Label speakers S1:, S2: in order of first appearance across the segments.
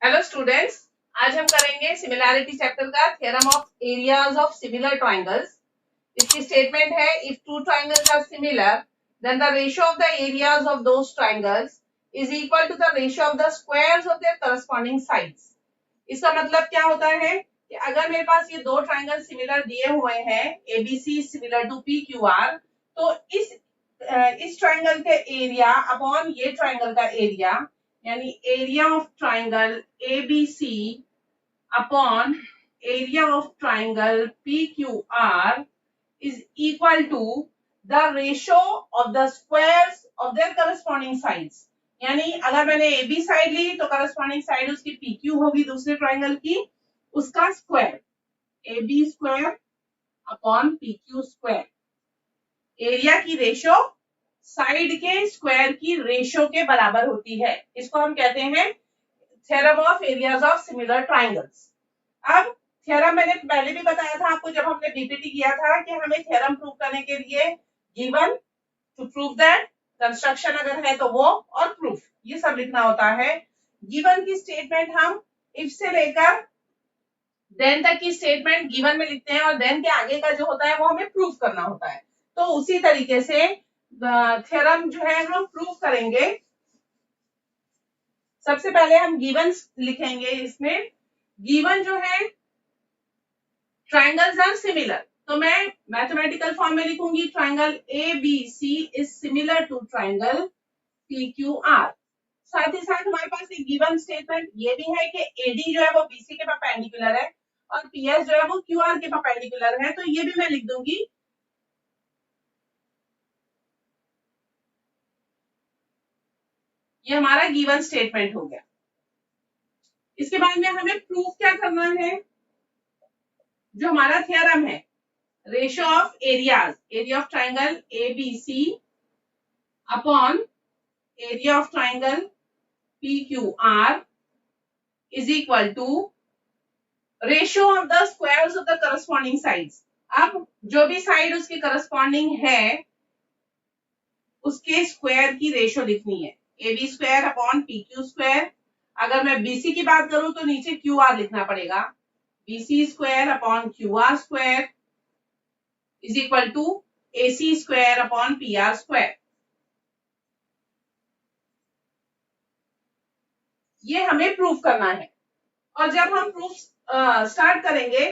S1: Hello students, आज हम करेंगे सिमिलैरिटी चैप्टर का theorem of areas of similar triangles. इसकी स्टेटमेंट है if two triangles are similar then the ratio of the areas of those triangles is equal to the ratio of the squares of their corresponding sides. इसका मतलब क्या होता है कि अगर मेरे पास ये दो ट्रायंगल सिमिलर दिए हुए हैं ABC similar to P Q R, तो इस ट्रायंगल के एरिया अपॉन ये ट्रायंगल का एरिया, यानी area of triangle ABC upon area of triangle PQR is equal to the ratio of the squares of their corresponding sides। यानी अगर मैंने AB side ली तो करस्पॉन्डिंग साइड उसकी PQ होगी दूसरे ट्रायंगल की, उसका square AB square upon PQ square. Area की रेशो साइड के स्क्वायर की रेशो के बराबर होती है। इसको हम कहते हैं theorem of areas of similar triangles. अब थ्योरम मैंने पहले भी बताया था आपको जब हमने बीपीटी किया था कि हमें थ्योरम प्रूव करने के लिए given, to prove that, construction अगर है तो वो, और प्रूफ, ये सब लिखना होता है। गिवन की स्टेटमेंट हम इफ से लेकर देन तक की स्टेटमेंट गिवन में लिखते हैं और देन के आगे का जो होता है वो हमें प्रूफ करना होता है। तो उसी तरीके से थ्योरम जो है हम प्रूफ करेंगे। सबसे पहले हम गिवन लिखेंगे। इसमें गिवन जो है ट्रायंगल्स आर सिमिलर, तो मैं मैथमेटिकल फॉर्म में लिखूंगी triangle ABC is similar to triangle PQR। साथ ही साथ हमारे पास एक गिवन स्टेटमेंट ये भी है कि AD जो है वो BC के परपेंडिकुलर है और PS जो है वो QR के परपेंडिकुलर है, तो ये भी मैं लिख दूंगी। ये हमारा गिवन स्टेटमेंट हो गया। इसके बाद में हमें प्रूफ क्या करना है। जो हमारा थ्योरम है ratio of areas, area of triangle ABC upon area of triangle PQR is equal to ratio of the squares of the corresponding sides। अब जो भी साइड उसके करस्पॉन्डिंग है उसके स्क्वायर की रेशियो लिखनी है। AB square upon PQ square. अगर मैं BC की बात करूं तो नीचे QR लिखना पड़ेगा। BC square upon QR square is equal to AC square upon PR square. ये हमें प्रूफ करना है। और जब हम प्रूफ स्टार्ट करेंगे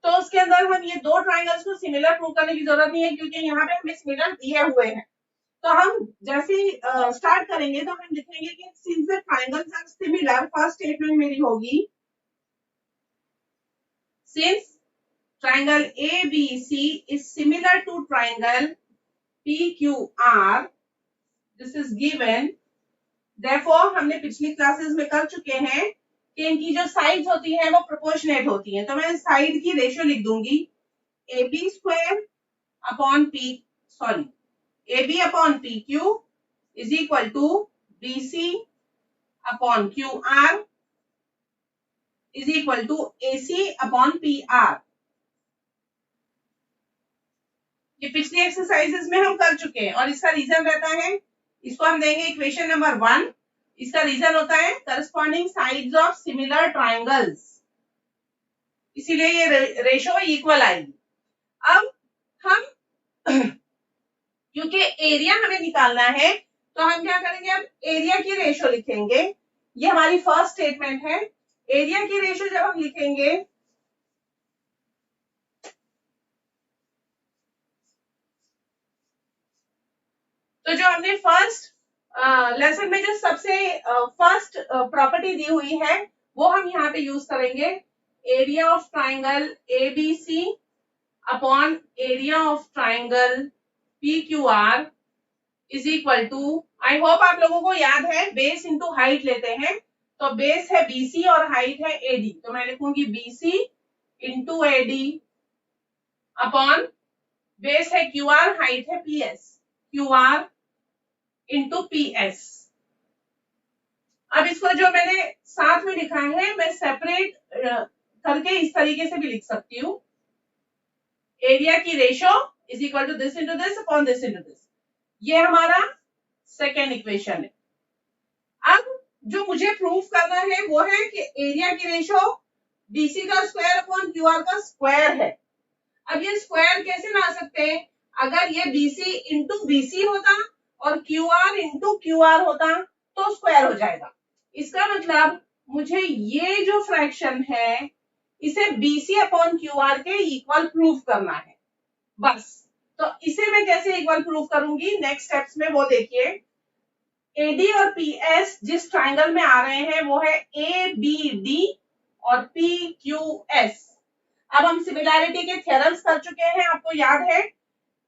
S1: तो उसके अंदर हम ये दो ट्रायंगल्स को सिमिलर प्रूव करने की जरूरत नहीं है क्योंकि यहाँ पे हमें सिमिलर दिए हुए हैं। तो हम जैसे स्टार्ट करेंगे तो हम लिखेंगे कि since the triangles are similar, first statement मेरी होगी since triangle ABC is similar to triangle PQR, this is given, therefore हमने पिछली क्लासेस में कर चुके हैं कि इनकी जो साइड्स होती है वो प्रोपोर्शनेट होती हैं, तो मैं साइड की रेशियो लिख दूंगी AB square upon AB upon PQ is equal to BC upon QR is equal to AC upon PR। ये पिछली एक्सरसाइजेस में हम कर चुके हैं और इसका रीजन रहता है, इसको हम देंगे इक्वेशन नंबर 1। इसका रीजन होता है corresponding sides of similar triangles, इसीलिए ये रेशो इक्वल आएगी। अब हम क्योंकि एरिया हमें निकालना है तो हम क्या करेंगे, अब एरिया की रेशो लिखेंगे। ये हमारी फर्स्ट स्टेटमेंट है। एरिया की रेशो जब हम लिखेंगे तो जो हमने फर्स्ट लेसन में जो सबसे फर्स्ट प्रॉपर्टी दी हुई है वो हम यहाँ पे यूज करेंगे। Area of triangle ABC upon area of triangle PQR is equal to, I hope आप लोगों को याद है बेस इंटू हाइट लेते हैं, तो बेस है BC और हाइट है AD, तो मैं लिखूंगी BC into AD upon base है QR, हाइट है PS, QR इंटू PS। अब इसको जो मैंने साथ में लिखा है मैं सेपरेट करके इस तरीके से भी लिख सकती हूँ। एरिया की ratio is equal to this into this upon this into this. ये हमारा सेकेंड इक्वेशन है। अब जो मुझे प्रूफ करना है वो है कि एरिया की रेशो बीसी का स्क्वायर अपॉन क्यूआर का स्क्वायर है। अब ये स्क्वायर कैसे ला सकते हैं? अगर ये बीसी इंटू बीसी होता और क्यूआर इंटू क्यूआर होता तो स्क्वायर हो जाएगा। इसका मतलब मुझे ये जो फ्रैक्शन है इसे बीसी अपॉन क्यूआर के इक्वल प्रूफ करना है बस। तो इसे मैं कैसे इक्वल प्रूफ करूंगी नेक्स्ट स्टेप्स में वो देखिए। एडी और पीएस जिस ट्राइंगल में आ रहे हैं वो है ए बी डी और पी क्यू एस। अब हम सिमिलैरिटी के थ्योरम्स कर चुके हैं, आपको याद है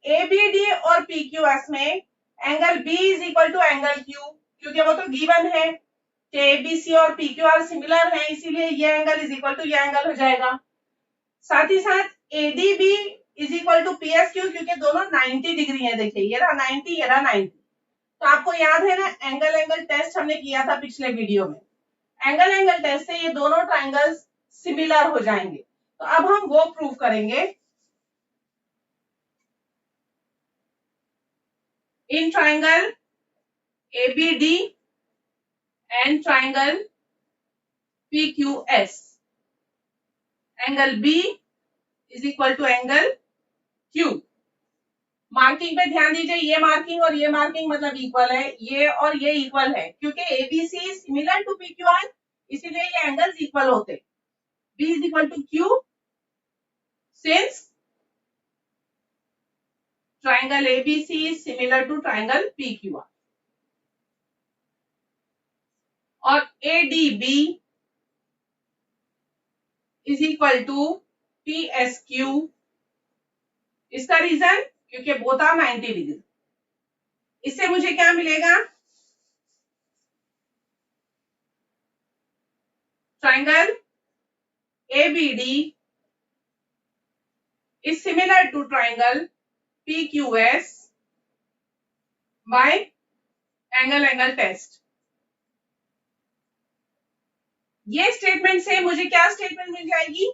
S1: ए बी डी और पी क्यू एस में angle B is equal to angle Q, क्योंकि वो तो गिवन है कि ए बी सी और पी क्यू आर सिमिलर है, इसीलिए ये एंगल इज इक्वल टू ये एंगल हो जाएगा। साथ ही साथ A D B is equal to P S Q, क्योंकि दोनों 90 डिग्री है। देखिए ये रहा 90, ये रहा 90। तो आपको याद है ना एंगल टेस्ट हमने किया था पिछले वीडियो में। एंगल टेस्ट से ये दोनों ट्राइंगल्स सिमिलर हो जाएंगे। तो अब हम वो प्रूव करेंगे। In triangle ABD and triangle PQS, angle B is equal to angle Q। Marking पे ध्यान दीजिए, ये मार्किंग और ये मार्किंग मतलब इक्वल है, ये और ये इक्वल है क्योंकि ABC सिमिलर टू PQR, इसीलिए ये एंगल्स इक्वल होते। B is equal to Q since triangle ABC is similar to triangle PQR। और ADB is equal to PSQ। इसका रीजन क्योंकि बोथ आर 90 डिग्री। इससे मुझे क्या मिलेगा? Triangle ABD is similar to triangle PQS by angle test। ये statement से मुझे क्या स्टेटमेंट मिल जाएगी?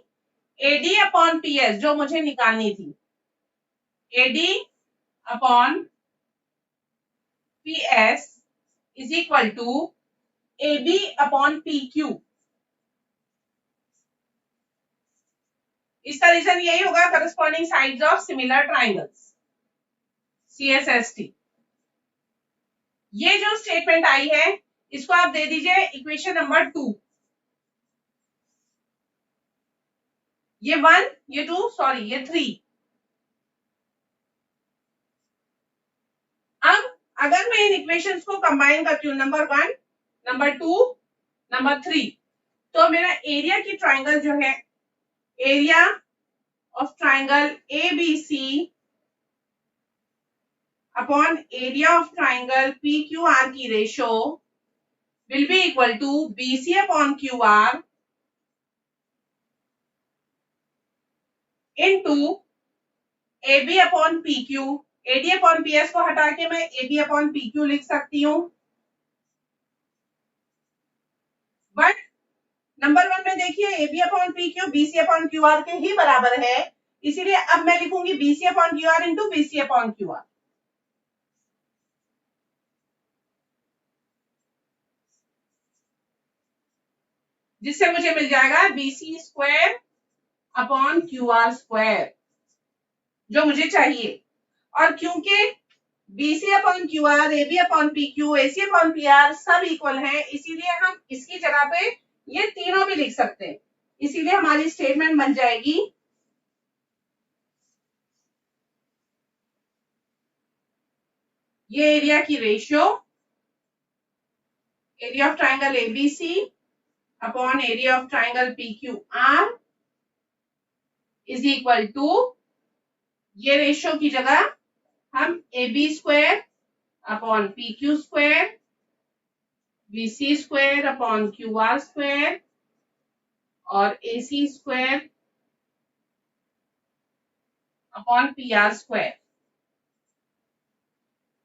S1: AD अपॉन PS जो मुझे निकालनी थी, AD upon PS is equal to AB upon PQ। इसका रीजन यही होगा, corresponding sides of similar triangles, CSST। ये जो स्टेटमेंट आई है इसको आप दे दीजिए इक्वेशन नंबर 2। ये 1, ये 2, सॉरी ये 3। अब अगर मैं इन इक्वेशंस को कंबाइन करती हूँ, नंबर 1, नंबर 2, नंबर 3, तो मेरा एरिया की ट्राइंगल जो है, area of triangle ABC upon area of triangle PQR की ratio will be equal to BC upon QR into AB upon PQ। AD upon PS को हटा के मैं AB अपॉन PQ लिख सकती हूँ, बट नंबर 1 में देखिए AB upon PQ BC upon QR के ही बराबर है, इसीलिए अब मैं लिखूंगी BC upon QR into BC upon QR। जिससे मुझे मिल जाएगा BC square upon QR square जो मुझे चाहिए। और क्योंकि BC upon QR, AB upon PQ, AC upon PR सब इक्वल हैं, इसीलिए हम इसकी जगह पे ये तीनों भी लिख सकते हैं। इसीलिए हमारी स्टेटमेंट बन जाएगी ये एरिया की ratio, area of triangle ABC upon area of triangle PQR is equal to, ये रेशियो की जगह हम AB square upon PQ square, BC square upon QR square और AC square upon PR square,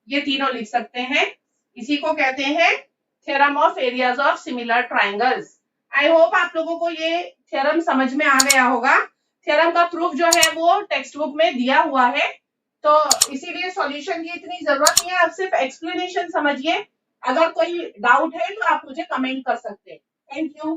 S1: ये तीनों लिख सकते हैं। इसी को कहते हैं theorem of areas of similar triangles. I hope आप लोगों को ये थ्योरम समझ में आ गया होगा। थ्योरम का प्रूफ जो है वो टेक्स्ट बुक में दिया हुआ है, तो इसीलिए सॉल्यूशन की इतनी जरूरत नहीं है, आप सिर्फ एक्सप्लेनेशन समझिए अगर कोई डाउट है तो आप मुझे कमेंट कर सकते हैं। Thank you.